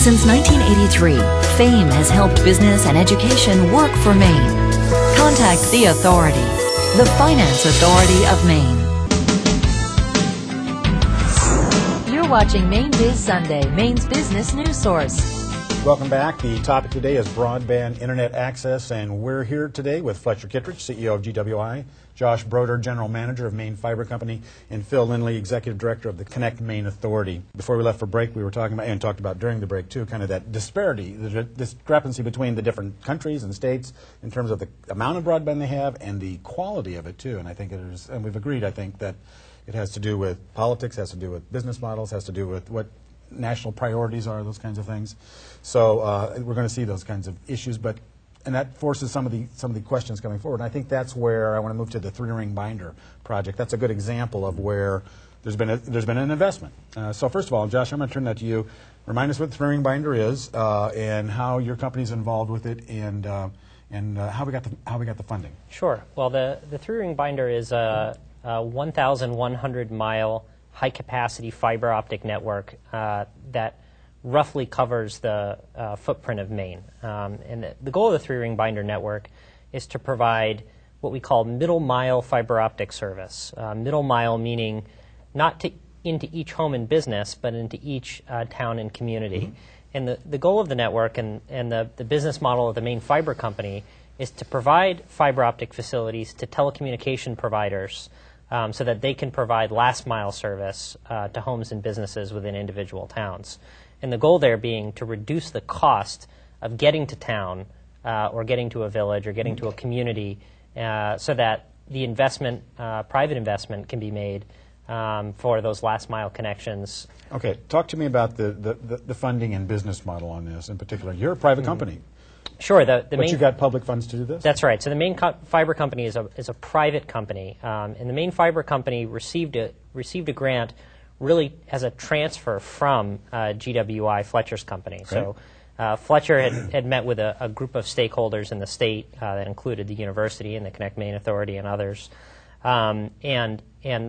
Since 1983, FAME has helped business and education work for Maine. Contact the Authority, the Finance Authority of Maine. You're watching Mainebiz Sunday, Maine's business news source. Welcome back. The topic today is broadband internet access, and we're here today with Fletcher Kittredge, CEO of GWI, Josh Broder, General Manager of Maine Fiber Co, and Phil Lindley, Executive Director of the ConnectME Authority. Before we left for break, we were talking about, and talked about during the break too, kind of that disparity, the discrepancy between the different countries and states in terms of the amount of broadband they have and the quality of it too. And I think it is, and we've agreed, I think, that it has to do with politics, has to do with business models, has to do with what national priorities are, those kinds of things. So we're going to see those kinds of issues, and that forces some of the questions coming forward. And I think that's where I want to move to the three-ring binder project. That's a good example of where there's been an investment. So first of all, Josh, I'm going to turn that to you. Remind us what the three-ring binder is, and how your company's involved with it, and how we got the funding. Sure. Well, the three-ring binder is a 1,100-mile high-capacity fiber optic network that roughly covers the footprint of Maine. And the goal of the three-ring binder network is to provide what we call middle-mile fiber optic service. Middle mile meaning not into each home and business, but into each town and community. Mm-hmm. And the goal of the network and the business model of the Maine Fiber Company is to provide fiber optic facilities to telecommunication providers so that they can provide last-mile service to homes and businesses within individual towns. And the goal there being to reduce the cost of getting to town or getting to a village or getting to a community so that the investment, private investment, can be made for those last-mile connections. Okay, talk to me about the funding and business model on this in particular. You're a private company. Sure. But you got public funds to do this? That's right. So the Maine Fiber Company is a private company, and the Maine Fiber Company received a grant really as a transfer from GWI, Fletcher's company. Right. So Fletcher had met with a group of stakeholders in the state that included the university and the ConnectME Authority and others, and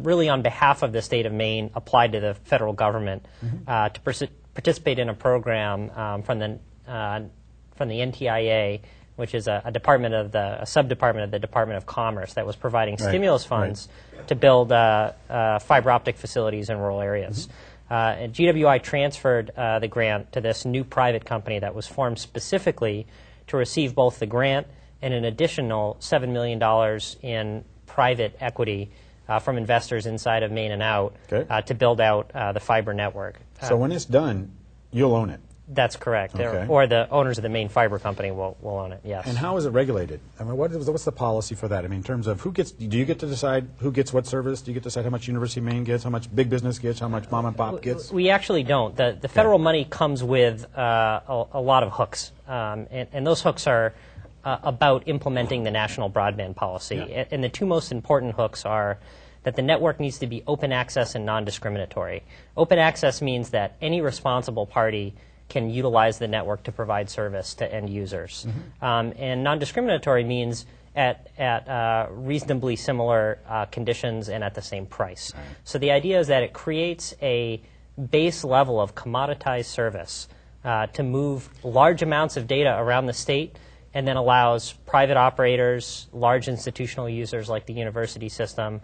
really on behalf of the state of Maine applied to the federal government to participate in a program from the NTIA, which is a sub-department of the Department of Commerce that was providing stimulus funds to build fiber optic facilities in rural areas. And GWI transferred the grant to this new private company that was formed specifically to receive both the grant and an additional $7 million in private equity from investors inside of Maine and out to build out the fiber network. So when it's done, you'll own it? That's correct. Or the owners of the Maine Fiber Company will own it, yes. And how is it regulated? I mean, what's the policy for that? I mean, in terms of do you get to decide who gets what service? Do you get to decide how much University of Maine gets, how much big business gets, how much mom and pop gets? We actually don't. The federal money comes with a lot of hooks, and those hooks are about implementing the national broadband policy. Yeah. And the two most important hooks are that the network needs to be open access and non-discriminatory. Open access means that any responsible party can utilize the network to provide service to end users. And non-discriminatory means at reasonably similar conditions and at the same price. Right. So the idea is that it creates a base level of commoditized service to move large amounts of data around the state, and then allows private operators, large institutional users like the university system,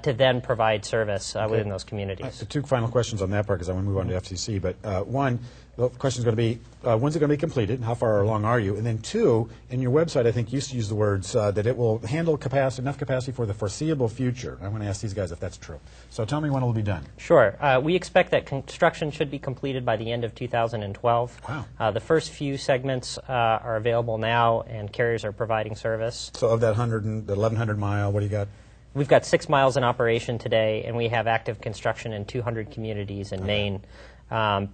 to then provide service within those communities. Two final questions on that part, because I want to move on to FCC. But one, the question is going to be, when's it going to be completed? How far along are you? And then two, in your website, I think you used to use the words that it will handle enough capacity for the foreseeable future. I want to ask these guys if that's true. So tell me when it will be done. Sure. We expect that construction should be completed by the end of 2012. Wow. The first few segments are available now, and carriers are providing service. So of that 1,100 mile, what do you got? We've got 6 miles in operation today, and we have active construction in 200 communities in Maine.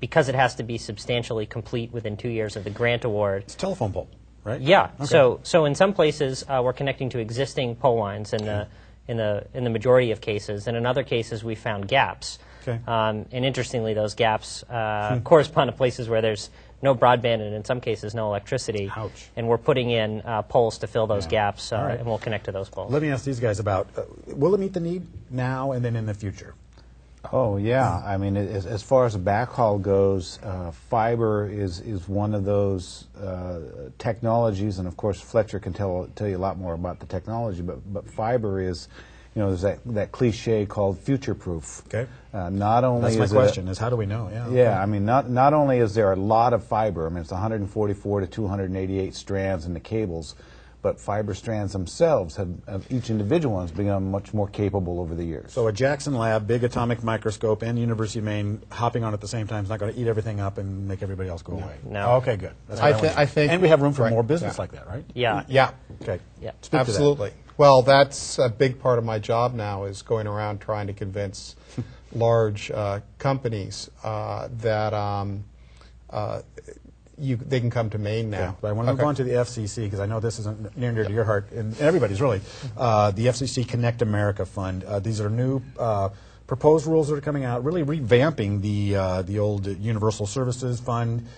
Because it has to be substantially complete within 2 years of the grant award. It's a telephone pole, right? Yeah. Okay. So in some places we're connecting to existing pole lines in the majority of cases, and in other cases we found gaps. Okay. And interestingly, those gaps correspond to places where there's no broadband and in some cases no electricity. Ouch. And we're putting in poles to fill those gaps, right. And we'll connect to those poles. Let me ask these guys about, will it meet the need now and then in the future? Oh yeah, I mean, as far as the backhaul goes, fiber is one of those technologies, and of course Fletcher can tell you a lot more about the technology. But fiber is, there's that cliche called future-proof. Okay. Not only that's my question: is how do we know? Yeah. Yeah, okay. I mean, not only is there a lot of fiber. I mean, it's 144 to 288 strands in the cables. But fiber strands themselves have each individual has become much more capable over the years. So a Jackson lab, big atomic microscope, and University of Maine hopping on at the same time is not going to eat everything up and make everybody else go away. No. Okay, good. That's I think, and we have room for right, more business yeah. like that, right? Yeah. Yeah. Okay. Yeah. Speak Absolutely. To that. Well, that's a big part of my job now, is going around trying to convince large companies that they can come to Maine now. Okay. But I want to move on to the FCC, because I know this isn't near and dear to your heart, and everybody's really. The FCC Connect America Fund. These are new proposed rules that are coming out, really revamping the old Universal Services Fund,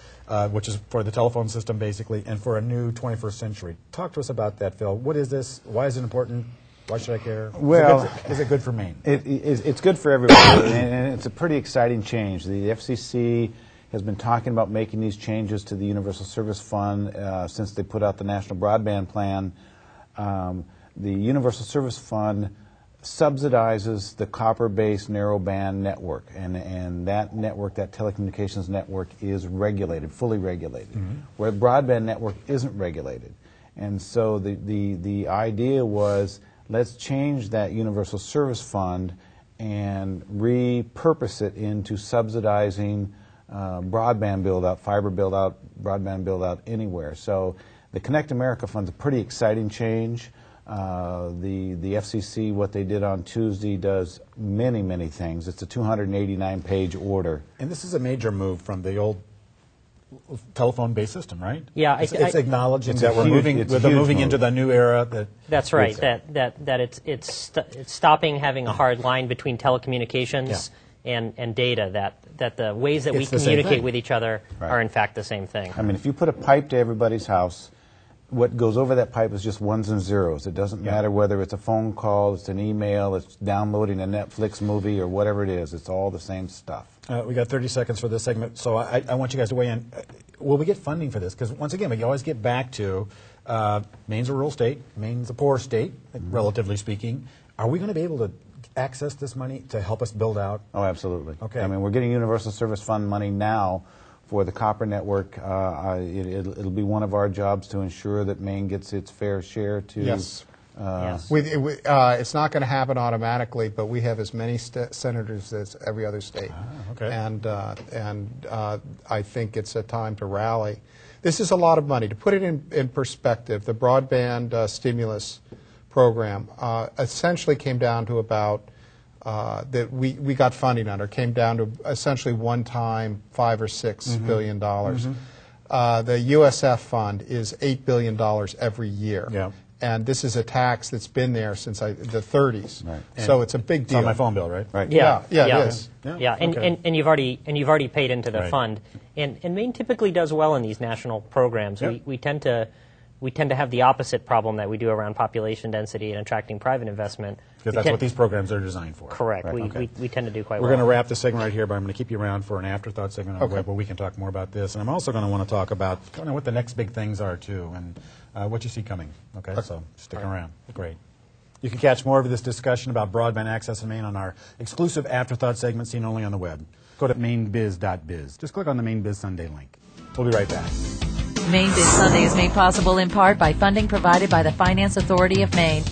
which is for the telephone system, basically, and for a new 21st century. Talk to us about that, Phil. What is this? Why is it important? Why should I care? Well, is it good for Maine? It's good for everybody, and it's a pretty exciting change. The FCC has been talking about making these changes to the Universal Service Fund since they put out the National Broadband Plan. The Universal Service Fund subsidizes the copper-based narrowband network, and that network, that telecommunications network, is regulated, fully regulated, where the broadband network isn't regulated. And so the idea was, let's change that Universal Service Fund and repurpose it into subsidizing broadband build-out, fiber build-out, broadband build-out anywhere. So the Connect America Fund's a pretty exciting change. The FCC, what they did on Tuesday, does many, many things. It's a 289-page order. And this is a major move from the old telephone-based system, right? Yeah, it's acknowledging that we're huge moving move. into the new era. That's right. It's stopping having a hard line between telecommunications and data. That the ways that we communicate with each other are in fact the same thing. I mean, if you put a pipe to everybody's house, what goes over that pipe is just ones and zeros. It doesn't matter whether it's a phone call, it's an email, it's downloading a Netflix movie, or whatever it is. It's all the same stuff. We got 30 seconds for this segment, so I want you guys to weigh in. Will we get funding for this? Because once again, we always get back to Maine's a rural state, Maine's a poor state, relatively speaking. Are we going to be able to access this money to help us build out? Oh, absolutely. Okay. I mean, we're getting Universal Service Fund money now for the copper network. It'll be one of our jobs to ensure that Maine gets its fair share to... Yes. Yes. It's not going to happen automatically, but we have as many senators as every other state. Okay. And I think it's a time to rally. This is a lot of money. To put it in perspective, the broadband stimulus program essentially came down to about, that we got funding under, came down to essentially one-time $5 or $6 billion. The USF fund is $8 billion every year. Yeah. And this is a tax that's been there since the 30s. Right. So it's a big deal. It's on my phone bill, right? Right. Yeah, it is. Yeah, Okay. and you've already paid into the Right. fund, and Maine typically does well in these national programs. Yep. We tend to have the opposite problem that we do around population density and attracting private investment. Because that's what these programs are designed for. Correct. Right. We tend to do quite We're well. going to wrap this segment right here, but I'm going to keep you around for an afterthought segment on the web where we can talk more about this. And I'm also going to want to talk about kind of what the next big things are, too, and what you see coming. Okay, so stick around. Great. You can catch more of this discussion about broadband access in Maine on our exclusive afterthought segment seen only on the web. Go to mainebiz.biz. Just click on the Mainebiz Sunday link. We'll be right back. Mainebiz Sunday is made possible in part by funding provided by the Finance Authority of Maine.